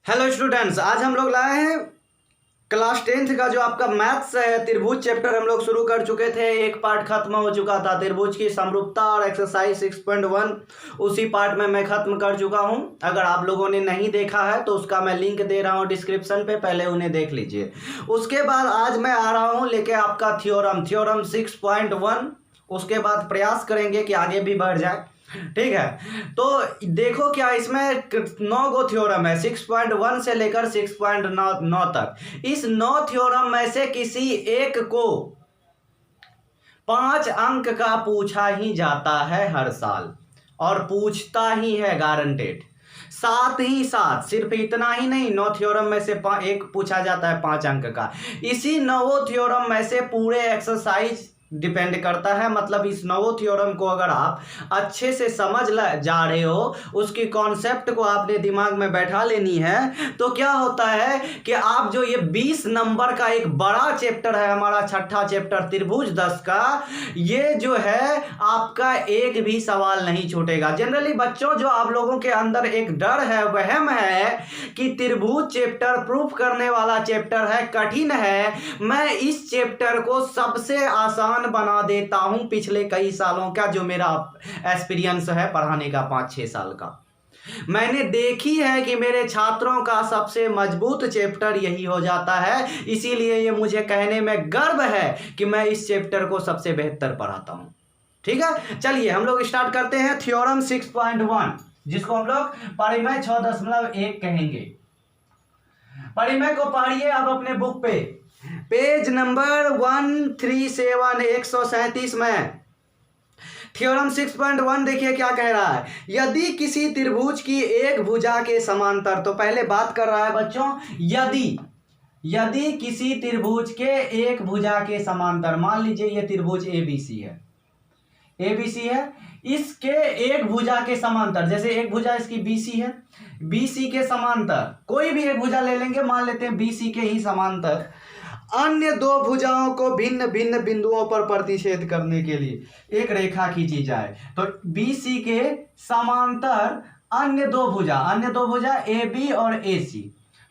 Hello students, आज हम लोग लाए हैं क्लास 10th का जो आपका मैथ्स है त्रिभुज चैप्टर हम लोग शुरू कर चुके थे। एक पार्ट खत्म हो चुका था त्रिभुज की समरूपता और एक्सरसाइज 6.1 उसी पार्ट में मैं खत्म कर चुका हूं। अगर आप लोगों ने नहीं देखा है तो उसका मैं लिंक दे रहा हूं डिस्क्रिप्शन पे, पहले उन्हें देख लीजिए। उसके बाद आज मैं आ रहा हूं लेके आपका थ्योरम 6.1। उसके बाद प्रयास करेंगे कि आगे भी बढ़ जाए, ठीक है। तो देखो क्या इसमें 9 गो थ्योरम है 6.1 से लेकर 6.9 तक। इस 9 थ्योरम में से किसी एक को 5 अंक का पूछा ही जाता है हर साल, और पूछता ही है गारंटेड। साथ ही साथ सिर्फ इतना ही नहीं, 9 थ्योरम में से एक पूछा जाता है 5 अंक का। इसी 9 थ्योरम में से पूरे एक्सरसाइज डिपेंड करता है। मतलब इस 9 थ्योरम को अगर आप अच्छे से समझ जा रहे हो, उसकी कॉन्सेप्ट को आपने दिमाग में बैठा लेनी है, तो क्या होता है कि आप जो ये 20 नंबर का एक बड़ा चैप्टर है, हमारा छठा चैप्टर त्रिभुज 10 का, ये जो है आपका एक भी सवाल नहीं छूटेगा। जनरली बच्चों, जो आप लोगों के अंदर एक डर है, वहम है कि त्रिभुज चैप्टर प्रूफ करने वाला चैप्टर है, कठिन है, मैं इस चैप्टर को सबसे आसान बना देता हूं पिछले कई सालों का जो मेरा एक्सपीरियंस है पढ़ाने का 5-6 साल का। मैंने देखी है कि मेरे छात्रों का सबसे मजबूत चैप्टर यही हो जाता है। इसीलिए ये मुझे कहने में गर्व है कि मैं इस चैप्टर को सबसे बेहतर पढ़ाता हूं। ठीक है, चलिए हम लोग स्टार्ट करते हैं थ्योरम 6.1, जिसको हम लोग परिमेय 6.1 कहेंगे। परिमेय को पढ़िए आप अपने बुक पे, पेज नंबर 137 137 में थ्योरम 6.1 देखिए क्या कह रहा है। यदि किसी त्रिभुज की एक भुजा के समांतर, तो पहले बात कर रहा है बच्चों यदि किसी त्रिभुज के एक भुजा के समांतर, मान लीजिए ये त्रिभुज एबीसी है, इसके एक भुजा के समांतर, जैसे एक भुजा इसकी बीसी है, बीसी के समांतर कोई भी एक भुजा ले लेंगे, मान लेते हैं बीसी के ही समांतर अन्य दो भुजाओं को भिन्न भिन्न बिंदुओं पर प्रतिच्छेद करने के लिए एक रेखा खींची जाए। तो बीसी के समांतर अन्य दो भुजा ए बी और ए सी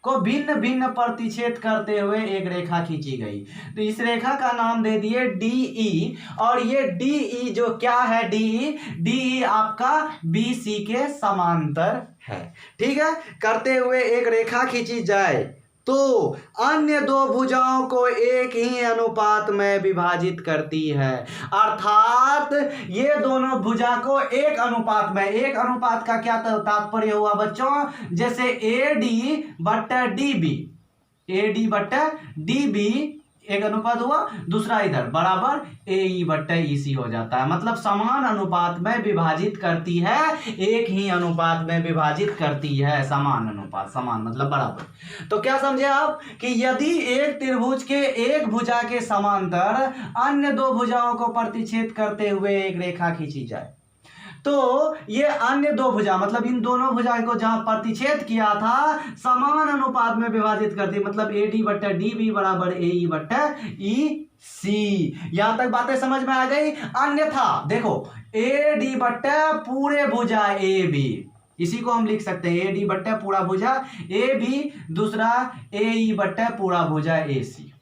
को भिन्न भिन्न प्रतिच्छेद करते हुए एक रेखा खींची गई। तो इस रेखा का नाम दे दिए डीई, और ये डीई जो क्या है, डीई आपका बीसी के समांतर है। ठीक है, करते हुए एक रेखा खींची जाए तो अन्य दो भुजाओं को एक ही अनुपात में विभाजित करती है। अर्थात ये दोनों भुजा को एक अनुपात में, एक अनुपात का क्या तात्पर्य हुआ बच्चों, जैसे AD बट्टा DB एक अनुपात हुआ, दूसरा इधर बराबर AE बट्टा EC हो जाता है। मतलब समान अनुपात में विभाजित करती है, एक ही अनुपात में विभाजित करती है, समान अनुपात, समान मतलब बराबर। तो क्या समझे आप कि यदि एक त्रिभुज के एक भुजा के समांतर अन्य दो भुजाओं को प्रतिच्छेद करते हुए एक रेखा खींची जाए, तो ये अन्य दो भुजा मतलब इन दोनों भुजा को जहां प्रतिच्छेद किया था समान अनुपात में विभाजित करती, मतलब AD बट्टा DB बराबर AE बट्टा EC। यहां तक बातें समझ में आ गई। अन्यथा देखो AD बट्टा पूरे भुजा AB, इसी को हम लिख सकते हैं AD बट्टा पूरा भुजा AB, दूसरा AE बट्टा पूरा भुजा AC।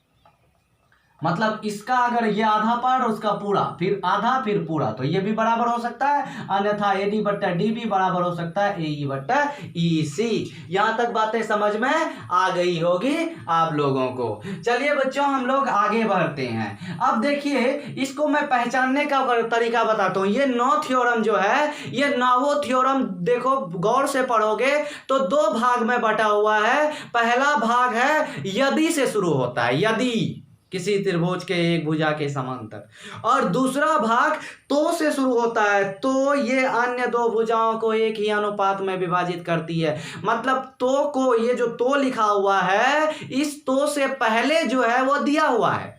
मतलब इसका अगर ये आधा पार्ट और उसका पूरा, फिर आधा फिर पूरा, तो ये भी बराबर हो सकता है। अन्यथा AD बट्टा DB बराबर हो सकता है AE बट्टा EC। यहां तक बातें समझ में आ गई होगी आप लोगों को। चलिए बच्चों हम लोग आगे बढ़ते हैं। अब देखिए इसको मैं पहचानने का तरीका बताता हूं। ये 9 थ्योरम जो है, ये 9 थ्योरम देखो गौर से पढ़ोगे तो 2 भाग में बटा हुआ है। पहला भाग है यदि से शुरू होता है, यदि किसी त्रिभुज के एक भुजा के समांतर, और दूसरा भाग तो से शुरू होता है, तो ये अन्य दो भुजाओं को एक ही अनुपात में विभाजित करती है। मतलब तो को, ये जो तो लिखा हुआ है, इस तो से पहले जो है वो दिया हुआ है,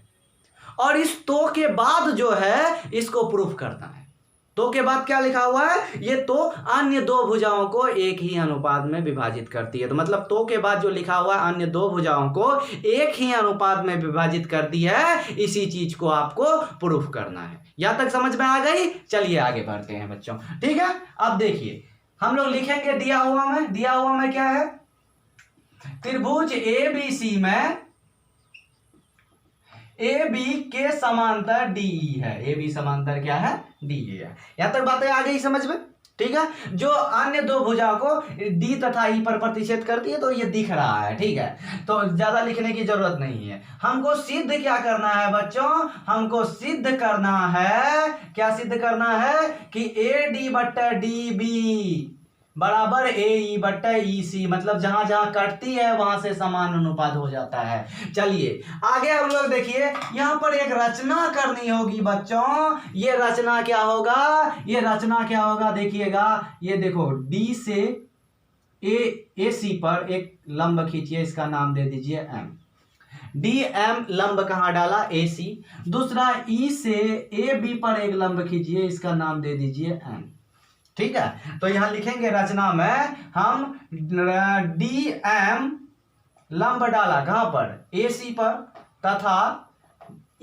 और इस तो के बाद जो है इसको प्रूफ करता है। तो के बाद क्या लिखा हुआ है, ये तो अन्य दो भुजाओं को एक ही अनुपात में विभाजित करती है। तो मतलब तो के बाद जो लिखा हुआ है अन्य दो भुजाओं को एक ही अनुपात में विभाजित करती है, इसी चीज को आपको प्रूफ करना है। यहां तक समझ में आ गई। चलिए आगे बढ़ते हैं बच्चों। ठीक है, अब देखिए हम लोग लिखेंगे दिया हुआ में क्या है, त्रिभुज ए बी सी में ए बी के समांतर डीई है। ए बी समांतर क्या है? डीई है। यहां तक बातें आ गई समझ में? ठीक है। जो अन्य दो भुजा को डी तथा ई पर प्रतिच्छेद करती है तो ये दिख रहा है। ठीक है, तो ज्यादा लिखने की जरूरत नहीं है। हमको सिद्ध क्या करना है बच्चों? हमको सिद्ध करना है, क्या सिद्ध करना है कि ए डी बट्टा डी बी बराबर ए ई बट्टा ई सी, मतलब जहां जहां कटती है वहां से समान अनुपात हो जाता है। चलिए आगे हम लोग देखिए, यहां पर एक रचना करनी होगी बच्चों। ये रचना क्या होगा? ये रचना क्या होगा देखिएगा, ये देखो डी से ए सी पर एक लंब खींचिए, इसका नाम दे दीजिए एम। डी एम लंब कहां डाला? ए सी। दूसरा ई से ए बी पर एक लंब खींचिए, इसका नाम दे दीजिए एम। ठीक है, तो यहां लिखेंगे रचना में हम डी एम लंब डाला कहां पर? ए सी पर, तथा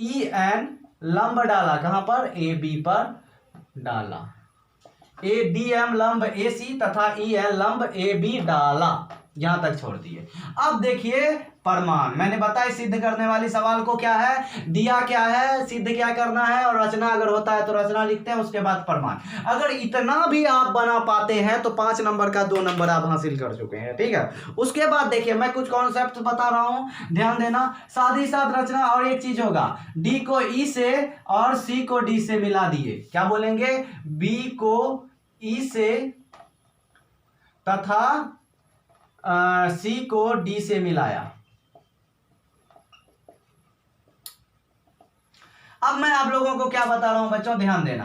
ई एन लंब डाला कहां पर? ए बी पर डाला। ए डी एम लंब ए सी तथा ई एन लंब ए बी डाला, यहां तक छोड़ दिए। अब देखिए प्रमाण, मैंने बताया सिद्ध करने वाली सवाल को क्या है, दिया क्या है, सिद्ध क्या करना है, और रचना अगर होता है तो रचना लिखते हैं, उसके बाद प्रमाण। अगर इतना भी आप बना पाते हैं तो 5 नंबर का 2 नंबर आप हासिल कर चुके हैं। ठीक है, उसके बाद देखिए मैं कुछ कॉन्सेप्ट बता रहा हूं, ध्यान देना। साथ ही साथ रचना और एक चीज होगा, डी को ई से और सी को डी से मिला दिए, क्या बोलेंगे? बी को ई से तथा सी को डी से मिलाया। अब मैं आप लोगों को क्या बता रहा हूं बच्चों, ध्यान देना।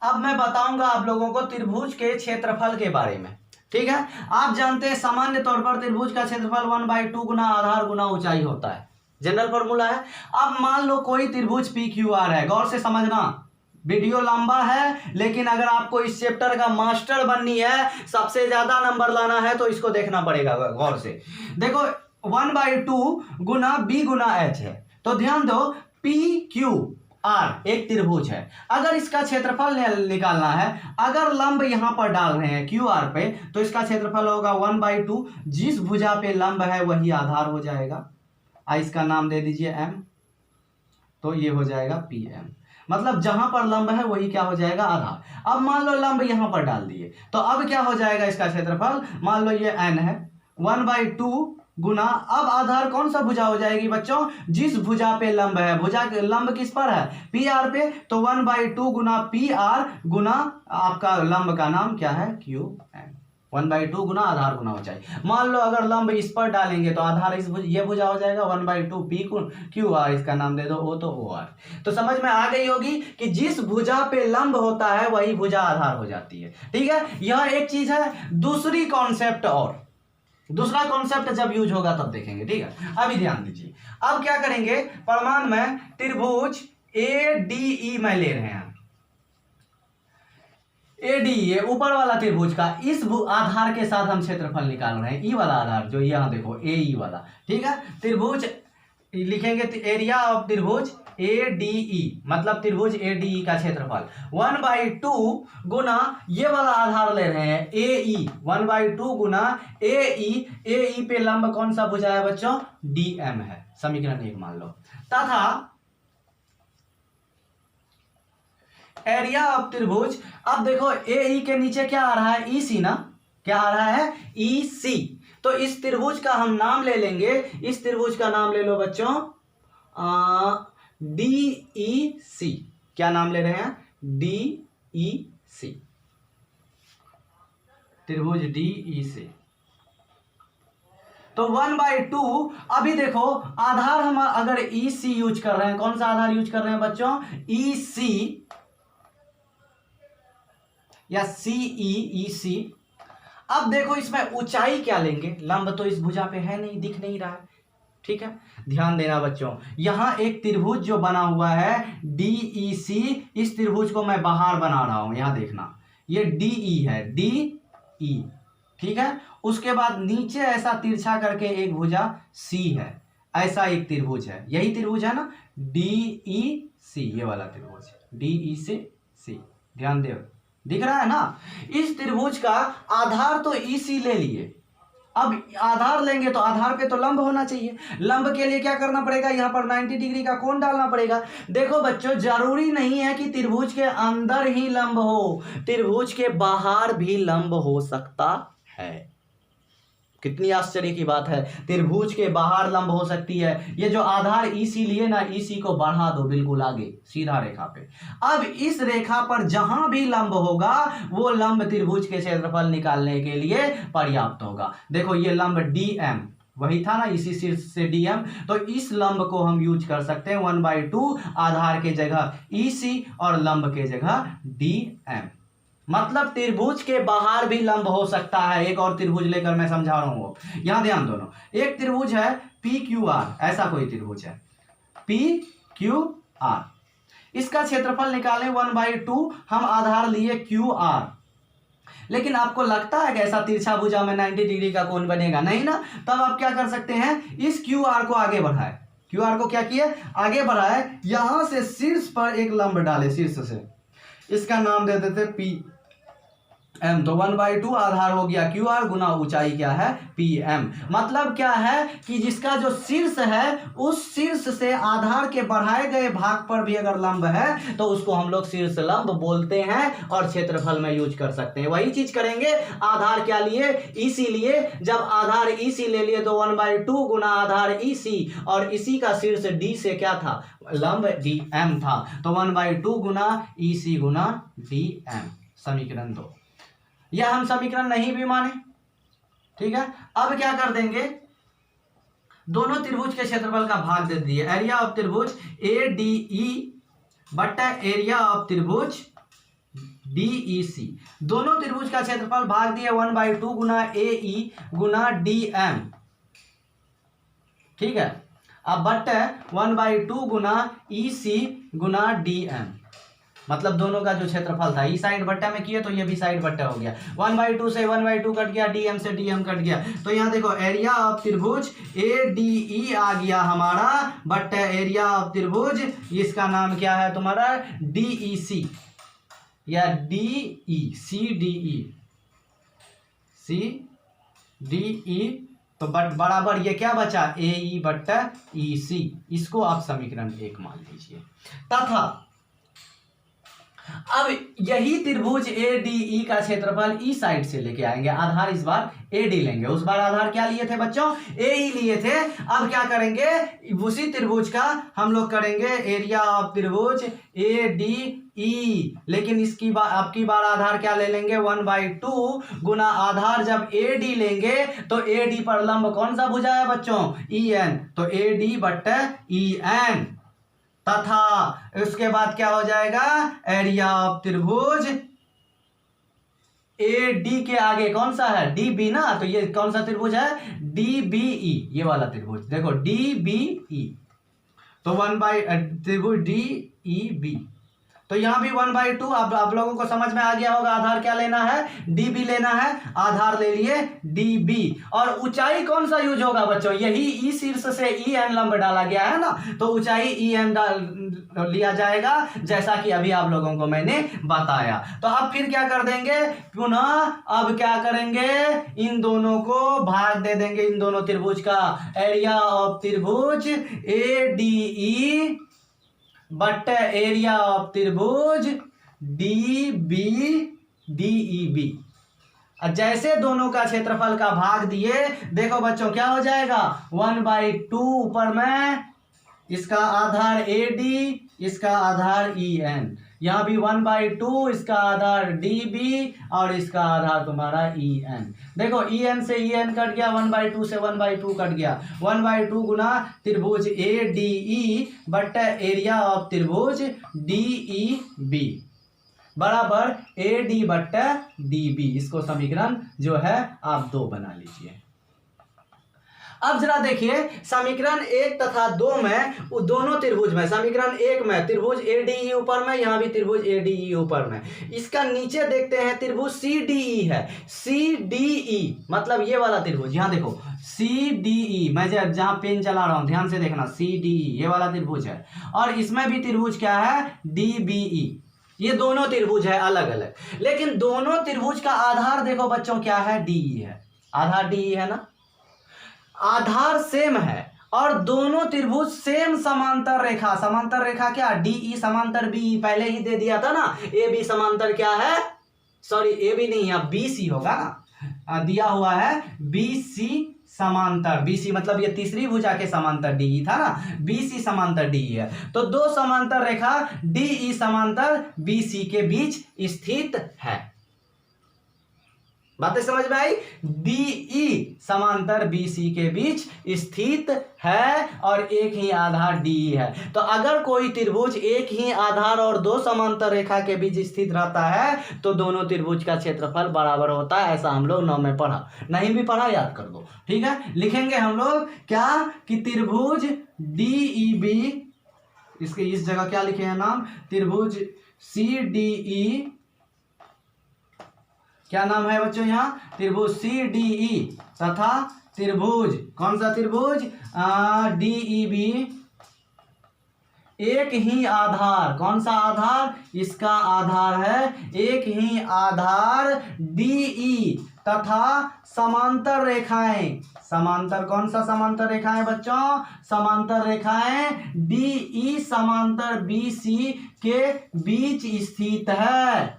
अब मैं बताऊंगा आप लोगों को त्रिभुज के क्षेत्रफल के बारे में। ठीक है, आप जानते हैं सामान्य तौर पर त्रिभुज का क्षेत्रफल 1/2 गुना आधार गुना ऊंचाई होता है, जनरल फॉर्मूला है। अब मान लो कोई त्रिभुज पी क्यू आर है, गौर से समझना, वीडियो लंबा है लेकिन अगर आपको इस चैप्टर का मास्टर बननी है, सबसे ज्यादा नंबर लाना है, तो इसको देखना पड़ेगा गौर से। देखो 1/2 गुना बी गुना एच है, तो ध्यान दो पी क्यू आर एक त्रिभुज है। अगर इसका क्षेत्रफल निकालना है, अगर लंब यहां पर डाल रहे हैं क्यू आर पे, तो इसका क्षेत्रफल होगा 1/2, जिस भुजा पे लंब है वही आधार हो जाएगा। इसका नाम दे दीजिए एम, तो ये हो जाएगा पी एम, मतलब जहां पर लंब है वही क्या हो जाएगा? आधार। अब मान लो लंब यहां पर डाल दिए, तो अब क्या हो जाएगा इसका क्षेत्रफल? मान लो ये एन है, 1/2 गुना, अब आधार कौन सा भुजा हो जाएगी बच्चों? जिस भुजा पे लंब है, भुजा के लंब किस पर है? पी आर पे, तो 1/2 गुना पी आर गुना आपका लंब का नाम क्या है? Q M. 1/2 गुना आधार गुना ऊंचाई। मान लो अगर लंब इस पर डालेंगे तो आधार इस ये भुजा हो जाएगा 1/2 पी क्यू आर, इसका नाम दे दो ओ, तो ओ आर। तो समझ में आ गई होगी कि जिस भुजा पे लंब होता है वही भुजा आधार हो जाती है। ठीक है, यह एक चीज है। दूसरी कॉन्सेप्ट, और दूसरा कॉन्सेप्ट जब यूज होगा तब देखेंगे। ठीक है, अभी ध्यान दीजिए। अब क्या करेंगे, प्रमाण में त्रिभुज ए डी ई में ले रहे हैं, ए डी ये ऊपर वाला त्रिभुज का इस आधार के साथ हम क्षेत्रफल निकाल रहे हैं, ई वाला आधार जो यहां देखो ए ई वाला। ठीक है, त्रिभुज लिखेंगे एरिया ऑफ त्रिभुज ए डी ई, मतलब त्रिभुज ए डी ई का क्षेत्रफल 1/2 गुना ये वाला आधार ले रहे हैं ए ई, 1/2 गुना ए ई पे लंब कौन सा भुजा है बच्चों? डी एम है, समीकरण 1 मान लो, तथा एरिया ऑफ त्रिभुज। अब देखो ए ई के नीचे क्या आ रहा है? ई सी ना, क्या आ रहा है? ई सी। तो इस त्रिभुज का हम नाम ले लेंगे, इस त्रिभुज का नाम ले लो बच्चों डी ई सी। क्या नाम ले रहे हैं? डी ई सी, त्रिभुज डी ई सी। तो 1/2, अभी देखो आधार हम अगर ई सी यूज कर रहे हैं, कौन सा आधार यूज कर रहे हैं बच्चों? ई सी या सी ई सी। अब देखो इसमें ऊंचाई क्या लेंगे, लंब तो इस भुजा पे है नहीं, दिख नहीं रहा है। ठीक है, ध्यान देना बच्चों, यहां एक त्रिभुज जो बना हुआ है डी ई सी, इस त्रिभुज को मैं बाहर बना रहा हूं, यहां देखना ये डी ई है, डी ई। ठीक है, उसके बाद नीचे ऐसा तिरछा करके एक भुजा सी है, ऐसा एक त्रिभुज है, यही त्रिभुज है ना, डी ई सी, ये वाला त्रिभुज डी ई से सी। ध्यान दे, दिख रहा है ना? इस त्रिभुज का आधार तो ई सी ले लिए। अब आधार लेंगे तो आधार पे तो लंब होना चाहिए। लंब के लिए क्या करना पड़ेगा, यहाँ पर 90 डिग्री का कोण डालना पड़ेगा। देखो बच्चों, जरूरी नहीं है कि त्रिभुज के अंदर ही लंब हो, त्रिभुज के बाहर भी लंब हो सकता है। कितनी आश्चर्य की बात है, त्रिभुज के बाहर लंब हो सकती है। ये जो आधार EC लिए ना, EC को बढ़ा दो बिल्कुल आगे सीधा रेखा पे। अब इस रेखा पर जहां भी लंब होगा वो लंब त्रिभुज के क्षेत्रफल निकालने के लिए पर्याप्त होगा। देखो ये लंब DM वही था ना, इसी शीर्ष से DM, तो इस लंब को हम यूज कर सकते हैं 1/2 आधार के जगह EC और लंब के जगह DM। मतलब त्रिभुज के बाहर भी लंब हो सकता है। एक और त्रिभुज लेकर मैं समझा रहा हूं, यहां ध्यान दोनों। एक त्रिभुज है PQR, ऐसा कोई त्रिभुज है PQR, इसका क्षेत्रफल निकालें 1/2, हम आधार लिए QR। लेकिन आपको लगता है कि ऐसा तिरछा भुजा में 90 डिग्री का कोण बनेगा? नहीं ना। तब आप क्या कर सकते हैं, इस QR को आगे बढ़ाए। QR को क्या किए, आगे बढ़ाए, यहां से शीर्ष पर एक लंब डाले, शीर्ष से, इसका नाम दे देते PM। तो 1/2 आधार हो गया QR गुना ऊंचाई क्या है PM। मतलब क्या है कि जिसका जो शीर्ष है उस शीर्ष से आधार के बढ़ाए गए भाग पर भी अगर लंब है तो उसको हम लोग शीर्ष लंब बोलते हैं और क्षेत्रफल में यूज कर सकते हैं। वही चीज करेंगे आधार क्या लिए, EC लिए। जब आधार EC ले लिए तो 1/2 गुना आधार EC, और इसी का शीर्ष D से क्या था, लंब DM था, तो 1/2 गुना EC गुना DM, समीकरण 2। या हम समीकरण नहीं भी माने, ठीक है। अब क्या कर देंगे, दोनों त्रिभुज के क्षेत्रफल का भाग दे दिए। एरिया ऑफ त्रिभुज ADE बटा एरिया ऑफ त्रिभुज DEC, दोनों त्रिभुज का क्षेत्रफल भाग दिए 1/2 गुना AE गुना DM, ठीक है। अब बटे 1/2 गुना EC गुना DM, मतलब दोनों का जो क्षेत्रफल था, ई साइड बट्टा में किए तो ये भी साइड बट्टा हो गया। 1/2 से 1/2 कट गया, DM से DM कट गया, तो यहाँ देखो एरिया ऑफ त्रिभुज ADE आ गया हमारा, बट्टा एरिया ऑफ त्रिभुज, इसका नाम क्या है तुम्हारा DEC या CDE, तो बराबर ये क्या बचा, AE बट्टा EC। इसको आप समीकरण 1 मान लीजिए। तथा अब यही त्रिभुज ADE का क्षेत्रफल ई साइड से लेके आएंगे, आधार इस बार AD लेंगे, उस बार आधार क्या लिए थे बच्चों, AE लिए थे। अब क्या करेंगे, उसी त्रिभुज का हम लोग करेंगे एरिया ऑफ त्रिभुज ADE, लेकिन इसकी बार आपकी बार आधार क्या ले लेंगे 1/2 गुना आधार जब AD लेंगे तो AD पर लंब कौन सा भुजा है बच्चों, EN, तो AD बट्टा EN, तथा उसके बाद क्या हो जाएगा, एरिया ऑफ त्रिभुज AD के आगे कौन सा है DB ना, तो ये कौन सा त्रिभुज है DBE, ये वाला त्रिभुज देखो DBE, तो त्रिभुज DEB, तो यहां भी 1/2। अब आप लोगों को समझ में आ गया होगा आधार क्या लेना है, DB लेना है, आधार ले लिए DB। और ऊंचाई कौन सा यूज होगा बच्चों, यही ई शीर्ष से EN लंब डाला गया है ना, तो ऊंचाई EN लिया जाएगा, जैसा कि अभी आप लोगों को मैंने बताया। तो अब फिर क्या कर देंगे, पुनः अब क्या करेंगे, इन दोनों को भाग दे देंगे, इन दोनों त्रिभुज का, एरिया ऑफ त्रिभुज ADE बट एरिया ऑफ त्रिभुज DEB। जैसे दोनों का क्षेत्रफल का भाग दिए, देखो बच्चों क्या हो जाएगा, 1/2 ऊपर में इसका आधार AD, इसका आधार EN, यहाँ भी 1/2 इसका आधार DB और इसका आधार तुम्हारा EN। देखो EN से EN कट गया, 1/2 से 1/2 कट गया, 1/2 गुना त्रिभुज ADE बट्टा एरिया ऑफ त्रिभुज DEB बराबर AD बट्टा DB। इसको समीकरण जो है आप 2 बना लीजिए। अब जरा देखिए समीकरण 1 तथा 2 में, दोनों त्रिभुज में, समीकरण 1 में त्रिभुज ADE ऊपर में, यहाँ भी त्रिभुज ADE ऊपर में, इसका नीचे देखते हैं त्रिभुज CDE है, CDE मतलब ये वाला त्रिभुज, यहाँ देखो CDE, मैं जहाँ पेन चला रहा हूँ ध्यान से देखना, CDE ये वाला त्रिभुज है, और इसमें भी त्रिभुज क्या है DBE, ये दोनों त्रिभुज है अलग अलग, लेकिन दोनों त्रिभुज का आधार देखो बच्चों क्या है, DE है। आधार डी है ना, आधार सेम है और दोनों त्रिभुज सेम समांतर रेखा, समांतर रेखा क्या, डी ई समांतर बी, पहले ही दे दिया था ना, ए बी समांतर क्या है, सॉरी ए बी नहीं, अब बी सी होगा ना, दिया हुआ है बी सी समांतर, बी सी मतलब ये तीसरी भुजा के समांतर डी ई था ना, बी सी समांतर डी ई है, तो दो समांतर रेखा डी ई समांतर बी सी के बीच स्थित है। बातें समझ में आई, डीई समांतर बीसी के बीच स्थित है और एक ही आधार डीई है। तो अगर कोई त्रिभुज एक ही आधार और दो समांतर रेखा के बीच स्थित रहता है तो दोनों त्रिभुज का क्षेत्रफल बराबर होता है, ऐसा हम लोग 9 में पढ़ा, नहीं भी पढ़ा याद कर दो, ठीक है। लिखेंगे हम लोग क्या कि त्रिभुज डीईबी, इसके इस जगह क्या लिखे हैं नाम, त्रिभुज सी डी, क्या नाम है बच्चों यहाँ, त्रिभुज सी डी ई तथा त्रिभुज, कौन सा त्रिभुज, डीईबी, एक ही आधार, कौन सा आधार, इसका आधार है एक ही आधार डीई तथा समांतर रेखाएं, समांतर, कौन सा समांतर रेखाएं बच्चों, समांतर रेखाएं डीई समांतर बीसी के बीच स्थित है,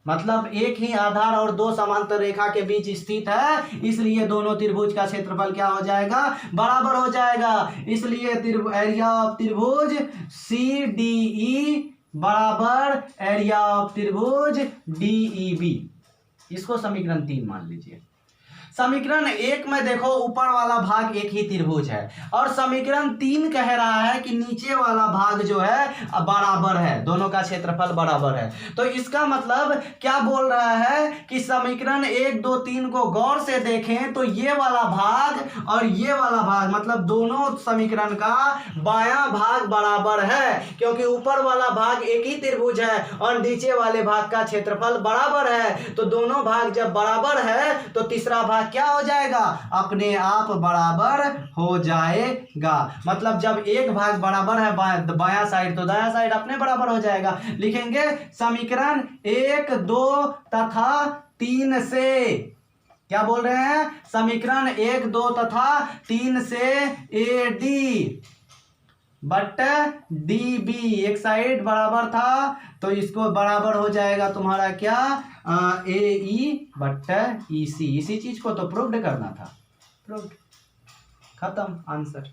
मतलब एक ही आधार और दो समांतर रेखा के बीच स्थित है, इसलिए दोनों त्रिभुज का क्षेत्रफल क्या हो जाएगा, बराबर हो जाएगा। इसलिए एरिया ऑफ त्रिभुज सी डी ई बराबर एरिया ऑफ त्रिभुज डीईबी, इसको समीकरण 3 मान लीजिए। समीकरण 1 में देखो ऊपर वाला भाग एक ही त्रिभुज है और समीकरण 3 कह रहा है कि नीचे वाला भाग जो है बराबर है, दोनों का क्षेत्रफल बराबर है। तो इसका मतलब क्या बोल रहा है कि समीकरण 1 2 3 को गौर से देखें तो ये वाला भाग और ये वाला भाग, मतलब दोनों समीकरण का बायां भाग बराबर है, क्योंकि ऊपर वाला भाग एक ही त्रिभुज है और नीचे वाले भाग का क्षेत्रफल बराबर है। तो दोनों भाग जब बराबर है तो तीसरा भाग क्या हो जाएगा, अपने आप बराबर हो जाएगा। मतलब जब एक भाग बराबर है बायां साइड तो दायां साइड अपने बराबर हो जाएगा। लिखेंगे समीकरण 1 2 तथा 3 से, क्या बोल रहे हैं, समीकरण 1 2 तथा 3 से A D but D B, एक साइड बराबर था तो इसको बराबर हो जाएगा तुम्हारा क्या, ए ई बट ई सी, इसी चीज को तो प्रूव्ड करना था, प्रूव्ड, खत्म आंसर।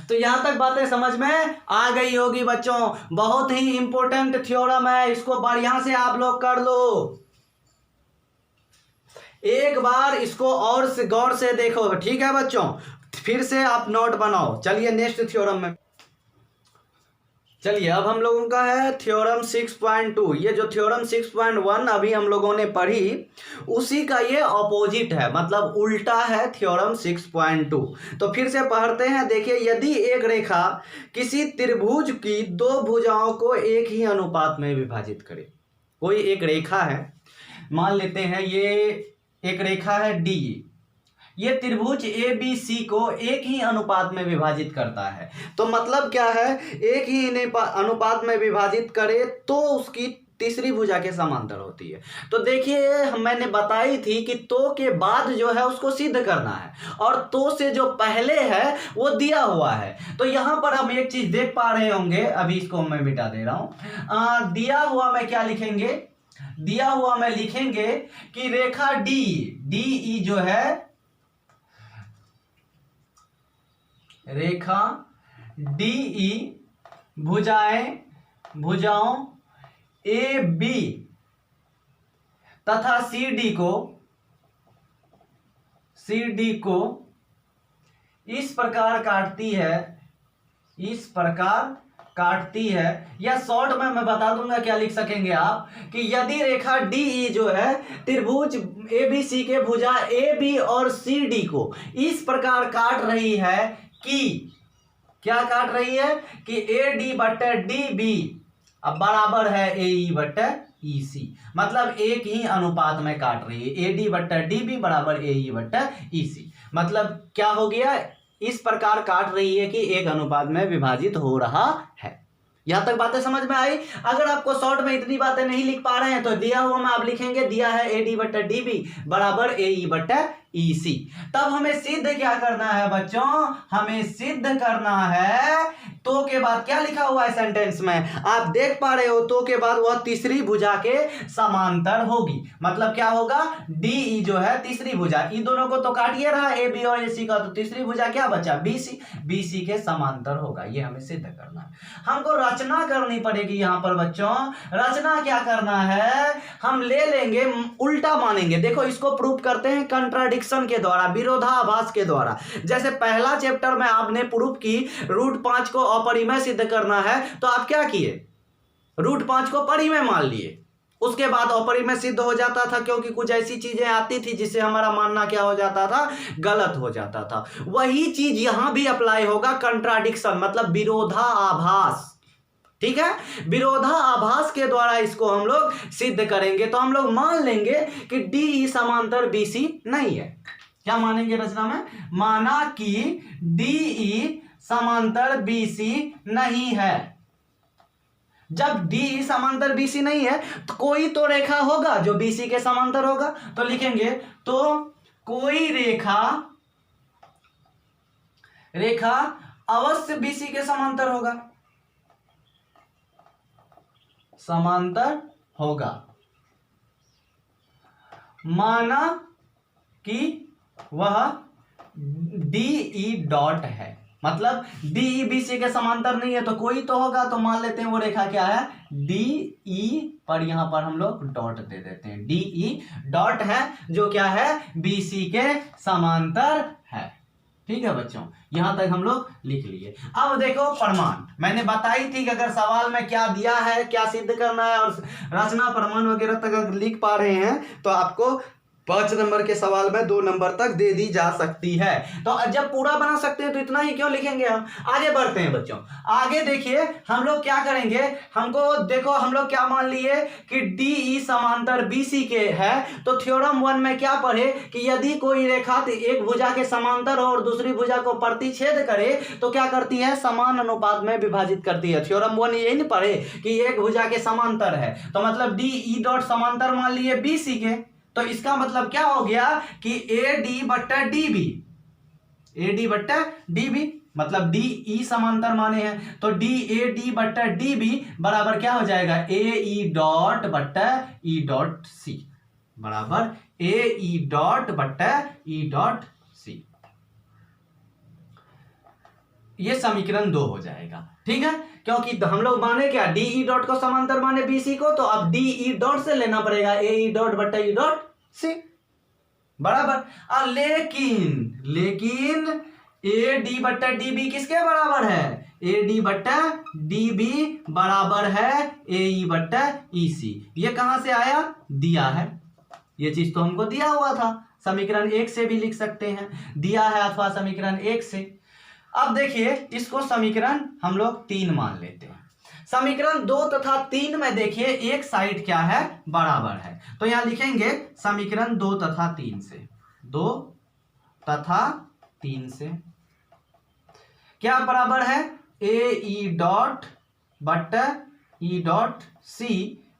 तो यहां तक बातें समझ में आ गई होगी बच्चों, बहुत ही इंपॉर्टेंट थ्योरम है, इसको बढ़िया से आप लोग कर लो, एक बार इसको और से गौर से देखो, ठीक है बच्चों, फिर से आप नोट बनाओ। चलिए नेक्स्ट थ्योरम में, चलिए अब हम लोगों का है थ्योरम 6.2। ये जो थ्योरम 6.1 अभी हम लोगों ने पढ़ी उसी का ये ऑपोजिट है, मतलब उल्टा है थ्योरम 6.2। तो फिर से पढ़ते हैं, देखिए यदि एक रेखा किसी त्रिभुज की दो भुजाओं को एक ही अनुपात में विभाजित करे, कोई एक रेखा है, मान लेते हैं ये एक रेखा है डी, ये त्रिभुज ए बी सी को एक ही अनुपात में विभाजित करता है। तो मतलब क्या है, एक ही अनुपात में विभाजित करे तो उसकी तीसरी भुजा के समांतर होती है। तो देखिए मैंने बताई थी कि तो के बाद जो है उसको सिद्ध करना है और तो से जो पहले है वो दिया हुआ है। तो यहां पर हम एक चीज देख पा रहे होंगे, अभी इसको मैं मिटा दे रहा हूं, दिया हुआ में क्या लिखेंगे, दिया हुआ में लिखेंगे कि रेखा डी डी जो है, रेखा डीई भुजाओं ए बी तथा सी डी को इस प्रकार काटती है, इस प्रकार काटती है, या शॉर्ट में मैं बता दूंगा क्या लिख सकेंगे आप, कि यदि रेखा डीई जो है त्रिभुज ए बी सी के भुजा ए बी और सी डी को इस प्रकार काट रही है कि, क्या काट रही है कि ए डी बट्टे डी बी अब बराबर है ए ई बट्टे ई सी, मतलब एक ही अनुपात में काट रही है, ए डी बट्टे डी बी बराबर ए ई बट्टे ई सी, मतलब क्या हो गया, इस प्रकार काट रही है कि एक अनुपात में विभाजित हो रहा है। यहां तक बातें समझ में आई। अगर आपको शॉर्ट में इतनी बातें नहीं लिख पा रहे हैं तो दिया हुआ में आप लिखेंगे, दिया है AD बट्टा DB बराबर AE बट्टा EC। तब हमें सिद्ध क्या करना है बच्चों, हमें सिद्ध करना है तो के बाद क्या लिखा हुआ है सेंटेंस में, आप देख पा रहे हो, तो के बाद वह तीसरी भुजा के समांतर होगी। मतलब क्या होगा, DE जो है तीसरी भुजा, इन दोनों को तो काटिए रहा AB और AC का, तो तीसरी भुजा क्या बचा, BC के समांतर होगा। ये हमें सिद्ध करना है। हमको रचना करनी पड़ेगी यहां पर बच्चों। रचना क्या करना है, हम ले लेंगे उल्टा मानेंगे। देखो इसको प्रूफ करते हैं कंट्राडिक्शन के द्वारा, विरोधाभास के द्वारा। जैसे पहला चैप्टर में आपने प्रूफ की √5 को अपरिमेय सिद्ध करना है, तो आप क्या किए, √5 को परिमेय मान लिए, उसके बाद अपरिमेय सिद्ध हो जाता था, क्योंकि कुछ ऐसी चीजें आती थी जिससे हमारा मानना क्या हो जाता था, गलत हो जाता था। वही चीज यहां भी अप्लाई होगा, कंट्राडिक्शन मतलब विरोधाभास। ठीक है, विरोधाभास के द्वारा इसको हम लोग सिद्ध करेंगे। तो हम लोग मान लेंगे कि DE समांतर BC नहीं है। क्या मानेंगे रचना में, माना कि DE समांतर BC नहीं है। जब DE समांतर BC नहीं है तो कोई तो रेखा होगा जो BC के समांतर होगा। तो लिखेंगे तो कोई रेखा अवश्य BC के समांतर होगा, समांतर होगा। माना कि वह DE डॉट है, मतलब DE BC के समांतर नहीं है तो कोई तो होगा, तो मान लेते हैं वो रेखा क्या है, DE पर यहां पर हम लोग डॉट दे देते हैं, DE डॉट है जो क्या है, BC के समांतर है। ठीक है बच्चों, यहां तक हम लोग लिख लिए। अब देखो प्रमाण, मैंने बताई थी कि अगर सवाल में क्या दिया है, क्या सिद्ध करना है, और रचना प्रमाण वगैरह तक अगर लिख पा रहे हैं तो आपको 5 नंबर के सवाल में 2 नंबर तक दे दी जा सकती है। तो जब पूरा बना सकते हैं तो इतना ही क्यों लिखेंगे। हम आगे बढ़ते हैं बच्चों। आगे देखिए हम लोग क्या करेंगे, हमको देखो हम लोग क्या मान लिए कि DE समांतर BC के है। तो थ्योरम 1 में क्या पढ़े कि यदि कोई रेखा एक भुजा के समांतर हो और दूसरी भुजा को प्रतिच्छेद करे तो क्या करती है, समान अनुपात में विभाजित करती है। थ्योरम 1 यही नहीं पढ़े कि एक भुजा के समांतर है, तो मतलब DE डॉट समांतर मान लिए BC के। तो इसका मतलब क्या हो गया कि AD बट्टा DB, मतलब DE समांतर माने हैं, तो DAD बट्टा DB बराबर क्या हो जाएगा, AE डॉट बट्टा E डॉट C बराबर AE डॉट बट्टा E डॉट C। ये समीकरण 2 हो जाएगा। ठीक है, क्योंकि हम लोग माने क्या, DE डॉट को समांतर माने BC को, तो अब DE डॉट से लेना पड़ेगा AE डॉट बट्टा E डॉट C बराबर। लेकिन AD बट्टा DB किसके बराबर है, AD बट्टा DB बराबर है AE बट्टा EC। ये कहां से आया, दिया है, ये चीज तो हमको दिया हुआ था। समीकरण 1 से भी लिख सकते हैं, दिया है अथवा समीकरण 1 से। अब देखिए इसको समीकरण हम लोग 3 मान लेते हैं। समीकरण 2 तथा 3 में देखिए एक साइड क्या है, बराबर है। तो यहां लिखेंगे समीकरण 2 तथा 3 से, 2 तथा 3 से क्या बराबर है, AE डॉट बट्टा E डॉट C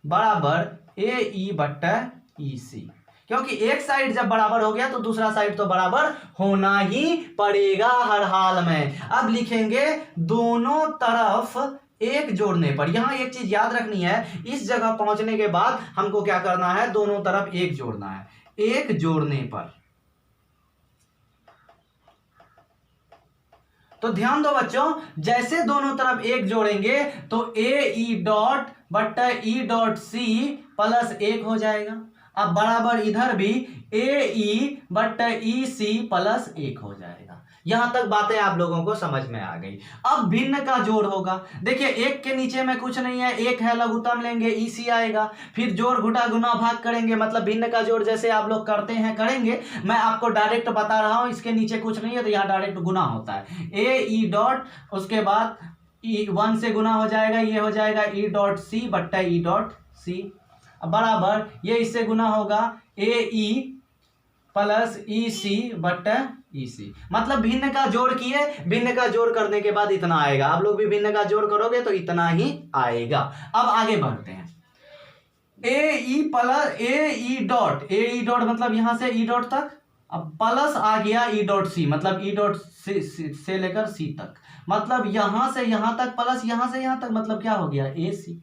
बराबर AE बट्टा EC। क्योंकि एक साइड जब बराबर हो गया तो दूसरा साइड तो बराबर होना ही पड़ेगा हर हाल में। अब लिखेंगे दोनों तरफ एक जोड़ने पर, यहां एक चीज याद रखनी है, इस जगह पहुंचने के बाद हमको क्या करना है, दोनों तरफ एक जोड़ना है। एक जोड़ने पर तो ध्यान दो बच्चों, जैसे दोनों तरफ एक जोड़ेंगे तो AE डॉट बट्टा E डॉट C प्लस 1 हो जाएगा। अब बराबर इधर भी AE बट्टा EC प्लस 1 हो जाएगा। यहां तक बातें आप लोगों को समझ में आ गई। अब भिन्न का जोड़ होगा। देखिए एक के नीचे में कुछ नहीं है, एक है, लघुत्तम लेंगे EC आएगा, फिर जोड़ घुटा गुना भाग करेंगे, मतलब भिन्न का जोड़ जैसे आप लोग करते हैं करेंगे। मैं आपको डायरेक्ट बता रहा हूं, इसके नीचे कुछ नहीं है तो यहाँ डायरेक्ट गुना होता है। AE डॉट, उसके बाद 1 से गुना हो जाएगा, ये हो जाएगा E डॉट C बट्टा E डॉट C बराबर, ये इससे गुना होगा AE प्लस ई सी बट्टा ई सी, मतलब भिन्न का जोड़ किए, भिन्न का जोड़ करने के बाद इतना आएगा। आप लोग भी भिन्न का जोड़ करोगे तो इतना ही आएगा। अब आगे बढ़ते हैं। ए ई प्लस ए ई डॉट मतलब यहां से ई डॉट तक, अब प्लस आ गया ई डॉट सी, मतलब ई डॉट से लेकर सी तक, मतलब यहां से यहां तक प्लस यहां से यहां तक, मतलब क्या हो गया A C.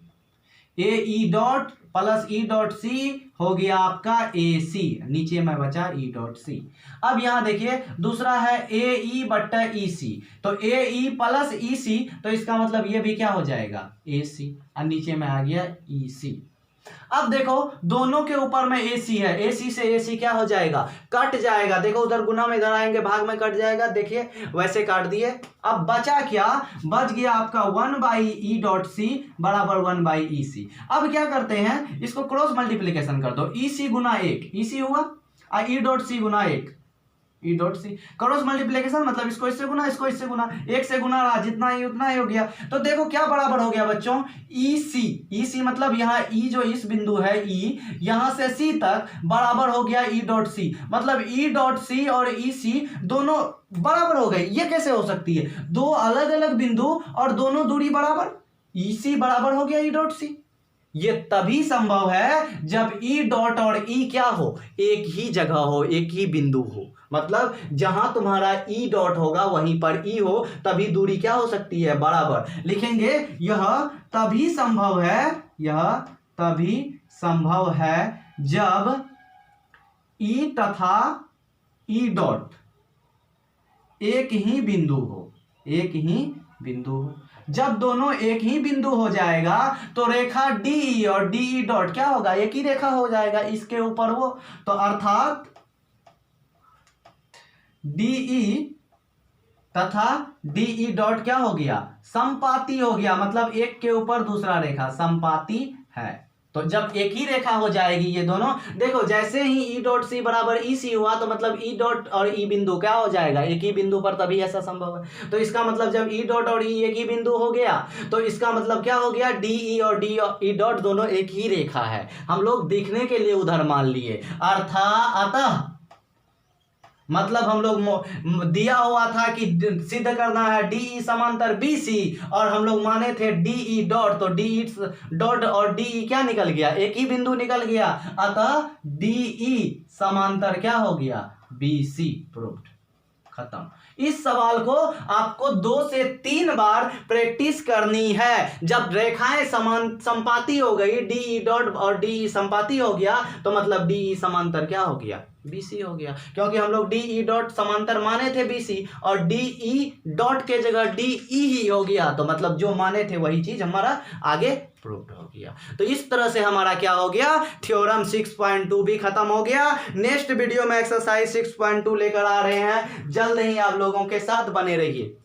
A E dot plus E dot C हो गया आपका ए सी, नीचे में बचा ई डॉट सी। अब यहां देखिए दूसरा है ए ई बट्टा ई सी, तो ए ई प्लस ई सी, तो इसका मतलब ये भी क्या हो जाएगा ए सी, और नीचे में आ गया ई सी। अब देखो दोनों के ऊपर में ए सी है, ए सी से ए सी क्या हो जाएगा, कट जाएगा। देखो उधर गुना में, इधर आएंगे भाग में, कट जाएगा। देखिए वैसे काट दिए। अब बचा क्या, बच गया आपका 1/e डॉट सी बराबर 1/e सी। अब क्या करते हैं, इसको क्रॉस मल्टीप्लीकेशन कर दो, ई सी गुना 1, ई सी हुआ और ई डॉट सी गुना 1, E dot C. Cross multiplication मतलब इसको इससे गुना, इसको इससे गुना, एक से गुना रहा, जितना ही उतना ही हो गया। तो देखो क्या बराबर हो गया बच्चों, ई सी। ई सी मतलब यहाँ ई जो इस बिंदु है ई, यहां से सी तक बराबर हो गया ई डॉट सी, मतलब ई डॉट सी और ई सी दोनों बराबर हो गए। ये कैसे हो सकती है, दो अलग अलग बिंदु और दोनों दूरी बराबर, ई सी बराबर हो गया ई डॉट सी। ये तभी संभव है जब ई डॉट और ई क्या हो, एक ही जगह हो, एक ही बिंदु हो। मतलब जहां तुम्हारा ई डॉट होगा वहीं पर ई हो, तभी दूरी क्या हो सकती है, बराबर। लिखेंगे यह तभी संभव है, यह तभी संभव है जब ई तथा ई डॉट एक ही बिंदु हो, एक ही बिंदु हो। जब दोनों एक ही बिंदु हो जाएगा तो रेखा डी और डी डॉट क्या होगा, एक ही रेखा हो जाएगा, इसके ऊपर वो, तो अर्थात डीई तथा डीई डॉट क्या हो गया, समपाती हो गया, मतलब एक के ऊपर दूसरा रेखा समपाती है। तो जब एक ही रेखा हो जाएगी ये दोनों, देखो जैसे ही ई डॉट सी बराबर ई सी हुआ तो मतलब ई डॉट और ई बिंदु क्या हो जाएगा, एक ही बिंदु पर, तभी ऐसा संभव है। तो इसका मतलब जब ई डॉट और ई एक ही बिंदु हो गया तो इसका मतलब क्या हो गया, डी ई और डी ई डॉट दोनों एक ही रेखा है। हम लोग दिखने के लिए उधर मान लिए, अतः मतलब हम लोग दिया हुआ था कि सिद्ध करना है डीई समांतर बीसी, और हम लोग माने थे डीई डॉट, तो डीई डॉट और डीई क्या निकल गया, एक ही बिंदु निकल गया, अतः डीई समांतर क्या हो गया, बीसी। प्रूव्ड, खत्म। इस सवाल को आपको 2 से 3 बार प्रैक्टिस करनी है। जब रेखाएं समपाती हो गई, डीई डॉट और डीई समपाती हो गया, तो मतलब डीई समांतर क्या हो गया, बीसी हो गया। क्योंकि हम लोग डीई डॉट समांतर माने थे बीसी, और डीई डॉट के जगह डीई ही हो गया, तो मतलब जो माने थे वही चीज हमारा आगे प्रूव्ड हो गया। तो इस तरह से हमारा क्या हो गया, थ्योरम 6.2 भी खत्म हो गया। नेक्स्ट वीडियो में एक्सरसाइज 6.2 लेकर आ रहे हैं, जल्द ही आप लोगों के साथ बने रहिए।